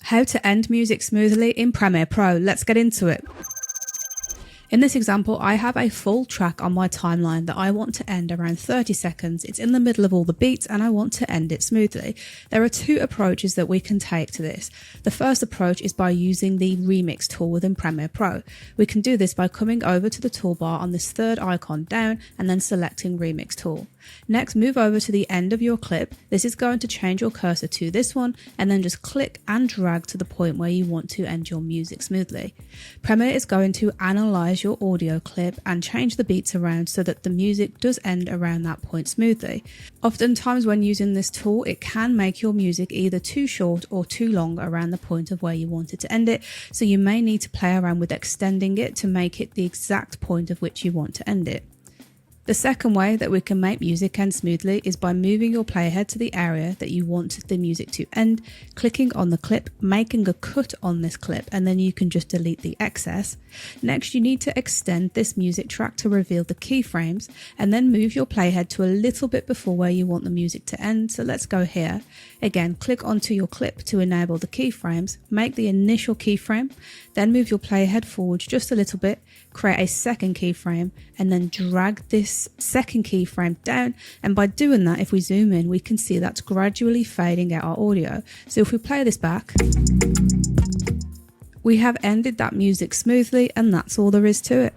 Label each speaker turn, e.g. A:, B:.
A: How to end music smoothly in Premiere Pro. Let's get into it. In this example, I have a full track on my timeline that I want to end around 30 seconds. It's in the middle of all the beats and I want to end it smoothly. There are two approaches that we can take to this. The first approach is by using the remix tool within Premiere Pro. We can do this by coming over to the toolbar on this third icon down and then selecting remix tool. Next, move over to the end of your clip. This is going to change your cursor to this one and then just click and drag to the point where you want to end your music smoothly. Premiere is going to analyze your audio clip and change the beats around so that the music does end around that point smoothly. Oftentimes when using this tool, it can make your music either too short or too long around the point of where you want it to end it, so you may need to play around with extending it to make it the exact point of which you want to end it. The second way that we can make music end smoothly is by moving your playhead to the area that you want the music to end, clicking on the clip, making a cut on this clip, and then you can just delete the excess. Next, you need to extend this music track to reveal the keyframes, and then move your playhead to a little bit before where you want the music to end. So let's go here. Again, click onto your clip to enable the keyframes, make the initial keyframe, then move your playhead forward just a little bit, create a second keyframe, and then drag this second keyframe down. And by doing that, if we zoom in, we can see that's gradually fading out our audio. So if we play this back, we have ended that music smoothly, and that's all there is to it.